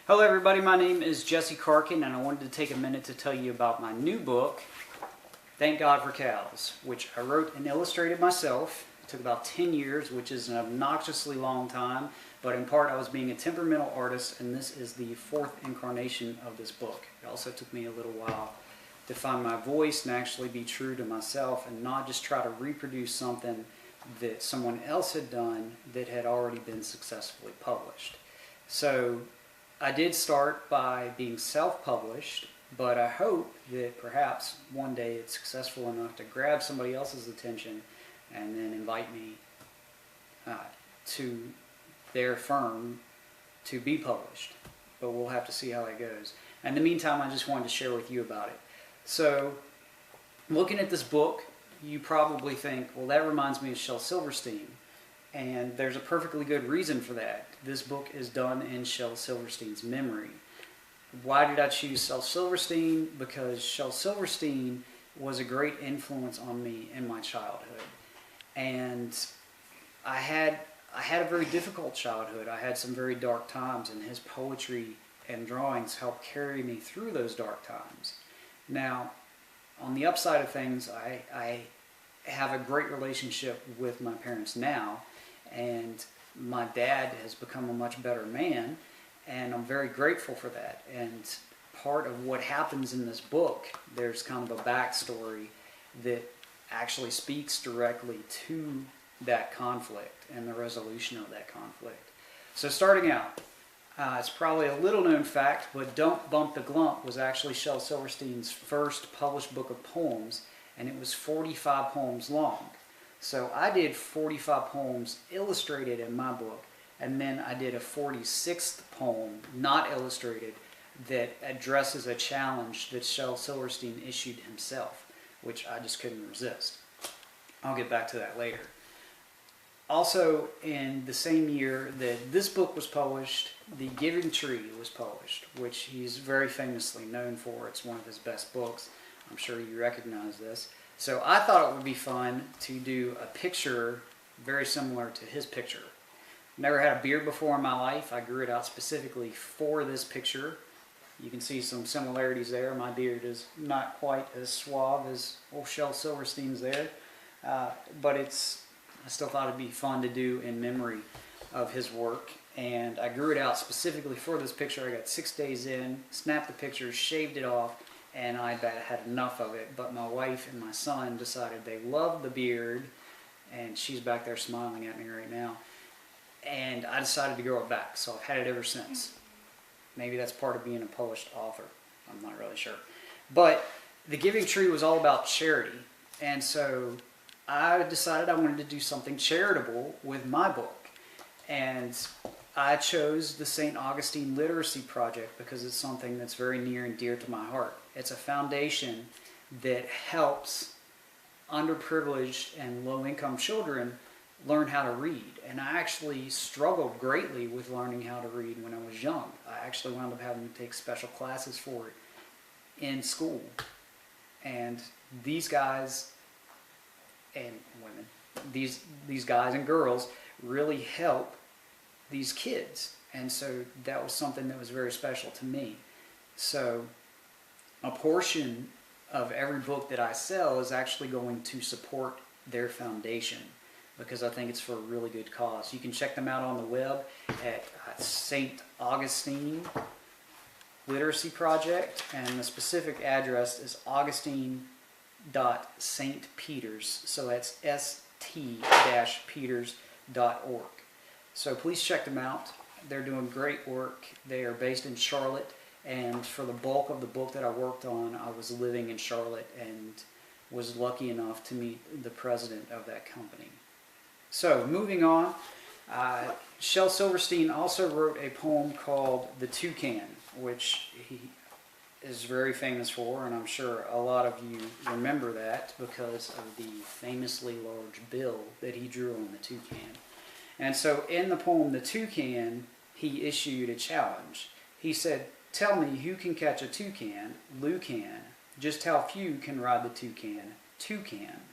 Hello everybody, my name is Jesse Carkin and I wanted to take a minute to tell you about my new book, Thank God for Cows, which I wrote and illustrated myself. It took about 10 years, which is an obnoxiously long time, but in part I was being a temperamental artist and this is the fourth incarnation of this book. It also took me a little while to find my voice and actually be true to myself and not just try to reproduce something that someone else had done that had already been successfully published. So I did start by being self-published, but I hope that perhaps one day it's successful enough to grab somebody else's attention and then invite me to their firm to be published. But we'll have to see how that goes. In the meantime, I just wanted to share with you about it. So, looking at this book, you probably think, well, that reminds me of Shel Silverstein. And there's a perfectly good reason for that. This book is done in Shel Silverstein's memory. Why did I choose Shel Silverstein? Because Shel Silverstein was a great influence on me in my childhood. And I had a very difficult childhood. I had some very dark times, and his poetry and drawings helped carry me through those dark times. Now, on the upside of things, I have a great relationship with my parents now, and my dad has become a much better man, and I'm very grateful for that. And part of what happens in this book, there's kind of a backstory that actually speaks directly to that conflict and the resolution of that conflict. So starting out, it's probably a little known fact, but Don't Bump the Glump was actually Shel Silverstein's first published book of poems, and it was 45 poems long. So I did 45 poems illustrated in my book, and then I did a 46th poem, not illustrated, that addresses a challenge that Shel Silverstein issued himself, which I just couldn't resist. I'll get back to that later. Also, in the same year that this book was published, The Giving Tree was published, which he's very famously known for. It's one of his best books. I'm sure you recognize this. So I thought it would be fun to do a picture very similar to his picture. Never had a beard before in my life. I grew it out specifically for this picture. You can see some similarities there. My beard is not quite as suave as old Shel Silverstein's there, but I still thought it'd be fun to do in memory of his work. And I grew it out specifically for this picture. I got 6 days in, snapped the picture, shaved it off, and I had enough of it. But my wife and my son decided they loved the beard, and she's back there smiling at me right now. And I decided to grow it back, so I've had it ever since. Maybe that's part of being a published author. I'm not really sure. But The Giving Tree was all about charity, and so I decided I wanted to do something charitable with my book. And I chose the St. Augustine Literacy Project because it's something that's very near and dear to my heart. It's a foundation that helps underprivileged and low-income children learn how to read. And I actually struggled greatly with learning how to read when I was young. I actually wound up having to take special classes for it in school. And these guys and women, these guys and girls really help these kids, and so that was something that was very special to me. So a portion of every book that I sell is actually going to support their foundation because I think it's for a really good cause. You can check them out on the web at St. Augustine Literacy Project, and the specific address is Augustine.St. Peters, so that's st-peters.org. So please check them out. They're doing great work. They are based in Charlotte, and for the bulk of the book that I worked on, I was living in Charlotte and was lucky enough to meet the president of that company. So moving on, Shel Silverstein also wrote a poem called The Toucan, which he is very famous for, and I'm sure a lot of you remember that because of the famously large bill that he drew on the toucan. And so in the poem The Toucan, he issued a challenge. He said, "Tell me who can catch a toucan? Lou can. Just how few can ride the toucan? Toucan.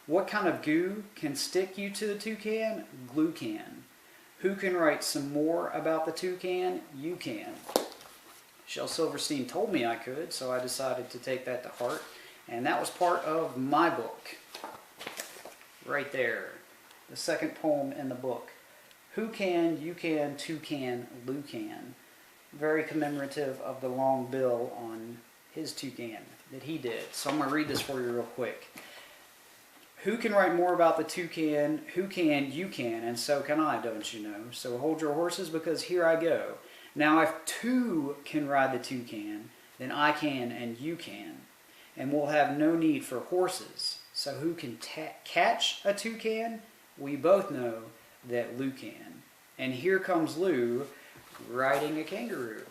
What kind of goo can stick you to the toucan? Glue can. Who can write some more about the toucan? You can." Shel Silverstein told me I could, so I decided to take that to heart. And that was part of my book. Right there. The second poem in the book. Who can, you can, toucan, Lucan. Very commemorative of the long bill on his toucan that he did. So I'm going to read this for you real quick. Who can write more about the toucan? Who can, you can, and so can I, don't you know? So hold your horses, because here I go. Now if two can ride the toucan, then I can and you can. And we'll have no need for horses. So who can catch a toucan? We both know that Lou can. And here comes Lou riding a kangaroo.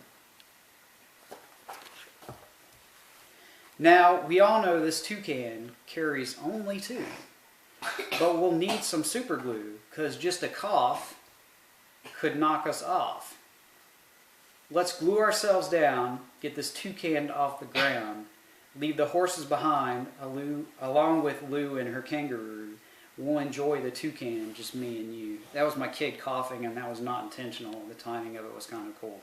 Now, we all know this toucan carries only two. But we'll need some super glue, because just a cough could knock us off. Let's glue ourselves down, get this toucan off the ground, leave the horses behind, along with Lou and her kangaroo. We'll enjoy the toucan, just me and you. That was my kid coughing, and that was not intentional. The timing of it was kind of cool.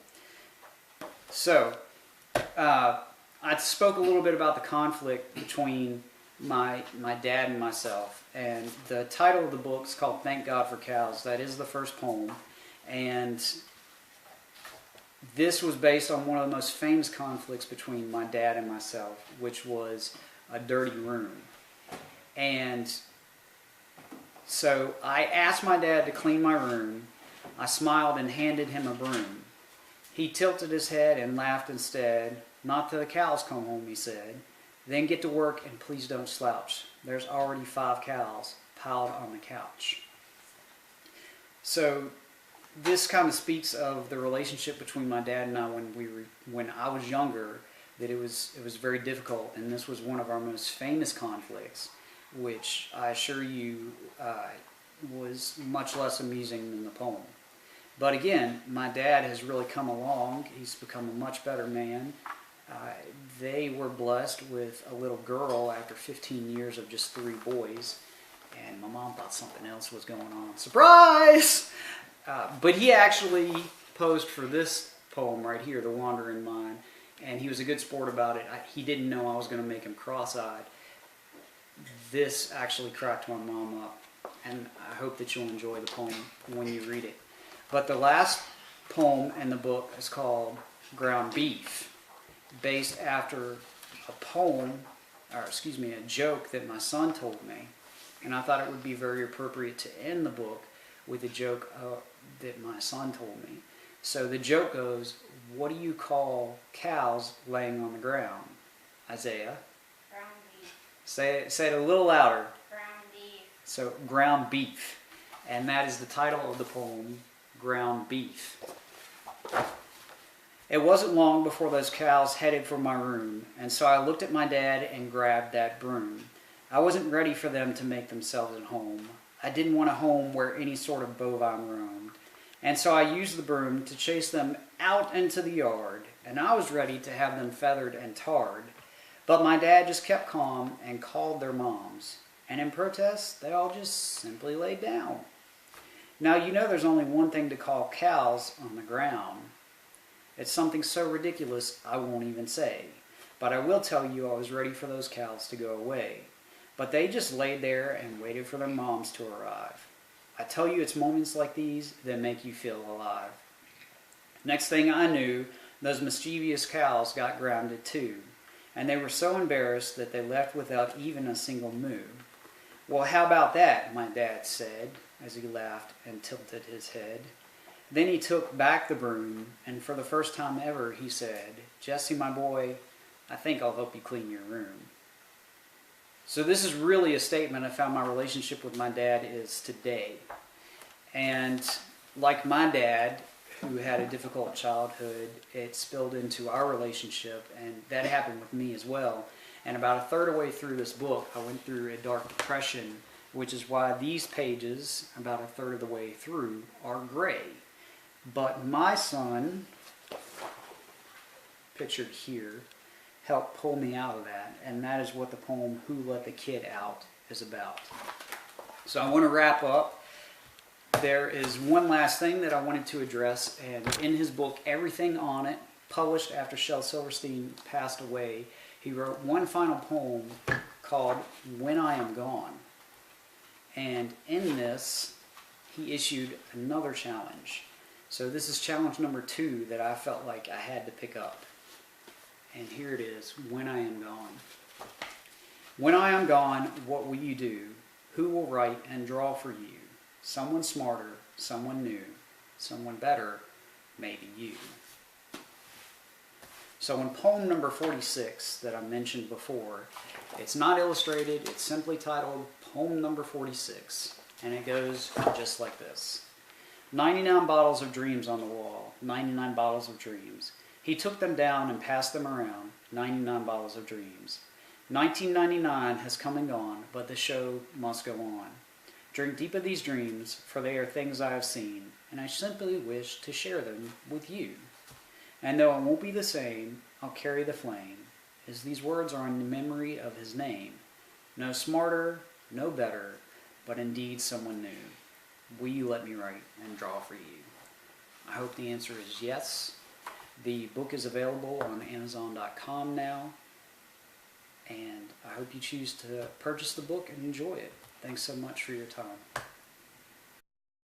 So, I spoke a little bit about the conflict between my dad and myself. And the title of the book is called Thank God for Cows. That is the first poem. And this was based on one of the most famous conflicts between my dad and myself, which was a dirty room. And so I asked my dad to clean my room. I smiled and handed him a broom. He tilted his head and laughed instead. Not till the cows come home, he said. Then get to work and please don't slouch. There's already 5 cows piled on the couch. So this kind of speaks of the relationship between my dad and I when I was younger, that it was very difficult, and this was one of our most famous conflicts, which I assure you was much less amusing than the poem. But again, my dad has really come along. He's become a much better man. They were blessed with a little girl after 15 years of just 3 boys, and my mom thought something else was going on. Surprise! But he actually posed for this poem right here, The Wandering Mind, and he was a good sport about it. He didn't know I was going to make him cross-eyed. This actually cracked my mom up, and I hope that you'll enjoy the poem when you read it. But the last poem in the book is called Ground Beef, based after a joke that my son told me. And I thought it would be very appropriate to end the book with a joke that my son told me. So the joke goes, what do you call cows laying on the ground? Isaiah? Ground beef. Say it a little louder. Ground beef. So, ground beef. And that is the title of the poem, Ground Beef. It wasn't long before those cows headed for my room, and so I looked at my dad and grabbed that broom. I wasn't ready for them to make themselves at home. I didn't want a home where any sort of bovine roamed. And so I used the broom to chase them out into the yard, and I was ready to have them feathered and tarred. But my dad just kept calm and called their moms, and in protest, they all just simply laid down. Now you know there's only one thing to call cows on the ground. It's something so ridiculous I won't even say. But I will tell you I was ready for those cows to go away. But they just laid there and waited for their moms to arrive. I tell you, it's moments like these that make you feel alive. Next thing I knew, those mischievous cows got grounded too. And they were so embarrassed that they left without even a single moo. Well, how about that, my dad said, as he laughed and tilted his head. Then he took back the broom, and for the first time ever, he said, Jesse, my boy, I think I'll help you clean your room. So this is really a statement of how my relationship with my dad is today. And like my dad, who had a difficult childhood, it spilled into our relationship, and that happened with me as well. And about a third of the way through this book, I went through a dark depression, which is why these pages, about a third of the way through, are gray. But my son, pictured here, helped pull me out of that, and that is what the poem Who Let the Kid Out is about. So I want to wrap up. There is one last thing that I wanted to address, and in his book, everything on it published after Shel Silverstein passed away, he wrote one final poem called When I Am Gone. And in this, he issued another challenge. So this is challenge number 2 that I felt like I had to pick up. And here it is, When I Am Gone. When I am gone, what will you do? Who will write and draw for you? Someone smarter, someone new, someone better, maybe you. So in poem number 46 that I mentioned before, it's not illustrated, it's simply titled Poem number 46. And it goes just like this. 99 bottles of dreams on the wall, 99 bottles of dreams. He took them down and passed them around, 99 bottles of dreams. 1999 has come and gone, but the show must go on. Drink deep of these dreams, for they are things I have seen, and I simply wish to share them with you. And though it won't be the same, I'll carry the flame, as these words are in memory of his name. No smarter, no better, but indeed someone new. Will you let me write and draw for you? I hope the answer is yes. The book is available on Amazon.com now, and I hope you choose to purchase the book and enjoy it. Thanks so much for your time.